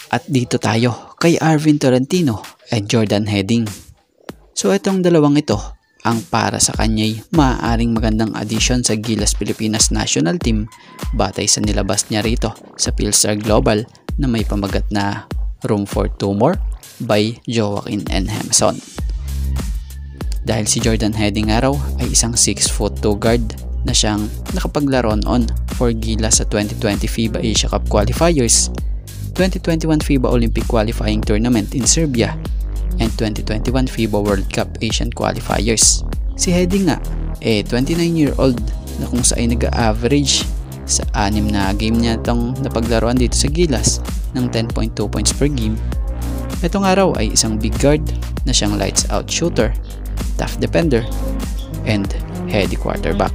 At dito tayo kay Arvin Tolentino at Jordan Heading. So itong dalawang ito ang para sa kanya'y maaaring magandang addition sa Gilas Pilipinas National Team batay sa nilabas niya rito sa Philstar Global na may pamagat na Room for Two More by Joaquin N. Hemson. Dahil si Jordan Heading araw ay isang 6'2" guard na siyang nakapaglaro on for Gilas sa 2020 FIBA Asia Cup Qualifiers, 2021 FIBA Olympic Qualifying Tournament in Serbia, and 2021 FIBA World Cup Asian Qualifiers. Si Heading nga 29-year-old na kung saan nag-average sa 6 na game niya itong napaglaruan dito sa Gilas ng 10.2 points per game. Itong araw ay isang big guard na siyang lights out shooter, tough defender, and heady quarterback.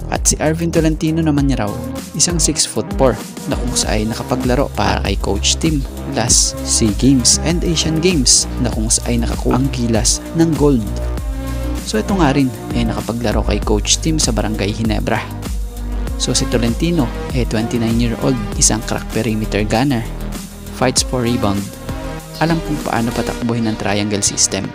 At si Arvin Tolentino naman niya raw, isang 6'4" na kung saan nakapaglaro para kay Coach Tim last SEA Games and Asian Games na kung saan nakakuha ang Gilas ng gold. So ito nga rin ay nakapaglaro kay Coach Tim sa Barangay Ginebra. So si Tolentino 29-year-old, isang crack perimeter gunner, fights for rebound, alam kung paano patakbuhin ang triangle system.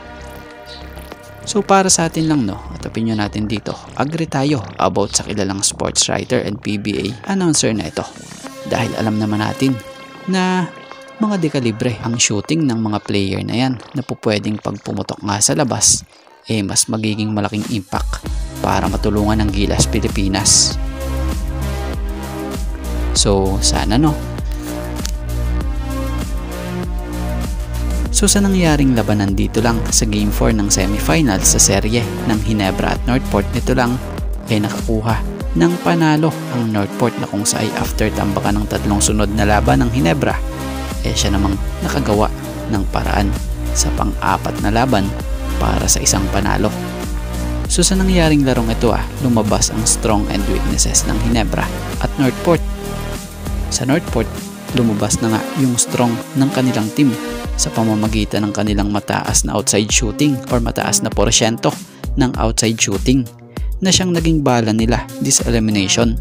So para sa atin lang at opinion natin dito, agree tayo about sa kilalang sports writer and PBA announcer na ito. Dahil alam naman natin na mga dekalibre ang shooting ng mga player na yan na pupwedeng pag pumutok nga sa labas, mas magiging malaking impact para matulungan ng Gilas Pilipinas. So sana So sa nangyaring labanan dito lang sa Game 4 ng semifinals sa serye ng Ginebra at Northport, nito lang nakakuha ng panalo ang Northport na kung saan after tambakan ng 3 sunod na laban ng Ginebra, siya namang nakagawa ng paraan sa pang-4 na laban para sa isang panalo. So sa nangyaring larong ito lumabas ang strong and weaknesses ng Ginebra at Northport. Sa Northport, lumabas na nga yung strong ng kanilang team sa pamamagitan ng kanilang mataas na outside shooting or mataas na porsyento ng outside shooting na siyang naging bala nila this elimination.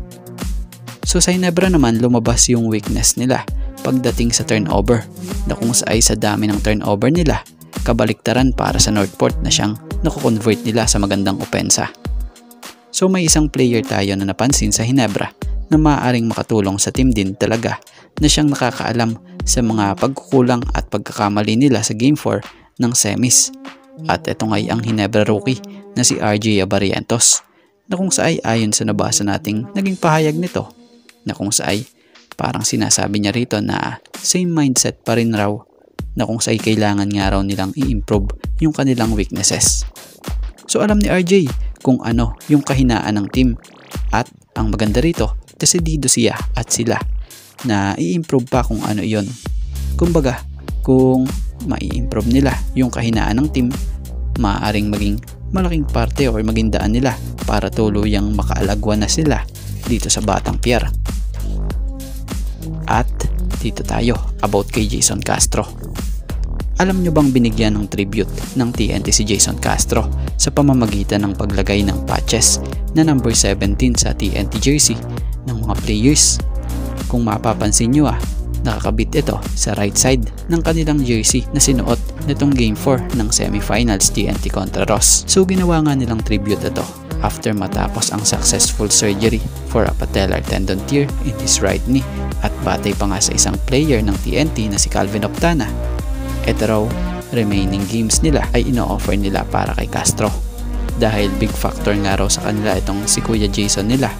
So sa Ginebra naman, lumabas yung weakness nila pagdating sa turnover na kung sa dami ng turnover nila, kabaliktaran para sa Northport na siyang nakukonvert nila sa magandang opensa. So may isang player tayo na napansin sa Ginebra na maaaring makatulong sa team din talaga na siyang nakakaalam sa mga pagkukulang at pagkakamali nila sa Game 4 ng semis. At ito nga'y ang Ginebra rookie na si RJ Abarientos na kung saan ayon sa nabasa nating naging pahayag nito na kung saan parang sinasabi niya rito na same mindset pa rin raw na kung saan kailangan nga raw nilang i-improve yung kanilang weaknesses. So alam ni RJ kung ano yung kahinaan ng team at ang maganda rito, desidido siya at sila na i-improve pa kung ano iyon. Kumbaga, kung mai-improve nila yung kahinaan ng team, maaaring maging malaking parte o maging daan nila para tuluyang makaalagwan na sila dito sa Batang Pier. At dito tayo about kay Jason Castro. Alam nyo bang binigyan ng tribute ng TNT si Jason Castro sa pamamagitan ng paglagay ng patches na number 17 sa TNT jersey ng mga players? Kung mapapansin nyo nakakabit ito sa right side ng kanilang jersey na sinuot nitong Game 4 ng semifinals TNT kontra Ross. So ginawa nga nilang tribute ito after matapos ang successful surgery for a patellar tendon tear in his right knee at batay pa nga sa isang player ng TNT na si Calvin Optana. Ito raw, remaining games nila ay ino-offer nila para kay Castro dahil big factor nga raw sa kanila itong si Kuya Jason nila.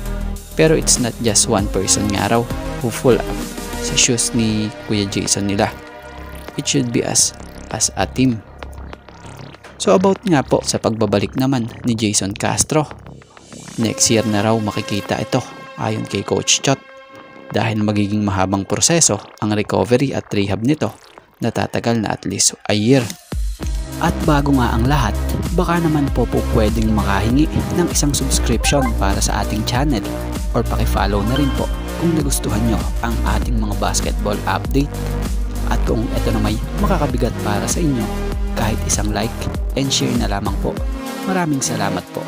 Pero it's not just one person nga raw who full up sa shoes ni Kuya Jason nila. It should be as a team. So about nga po sa pagbabalik naman ni Jason Castro, next year na raw makikita ito ayon kay Coach Chot dahil magiging mahabang proseso ang recovery at rehab nito na tatagal na at least a year. At bago nga ang lahat, baka naman po pwedeng makahingi ng isang subscription para sa ating channel or paki-follow na rin po kung nagustuhan nyo ang ating mga basketball update. At kung ito na may makakabigat para sa inyo, kahit isang like and share na lamang po. Maraming salamat po.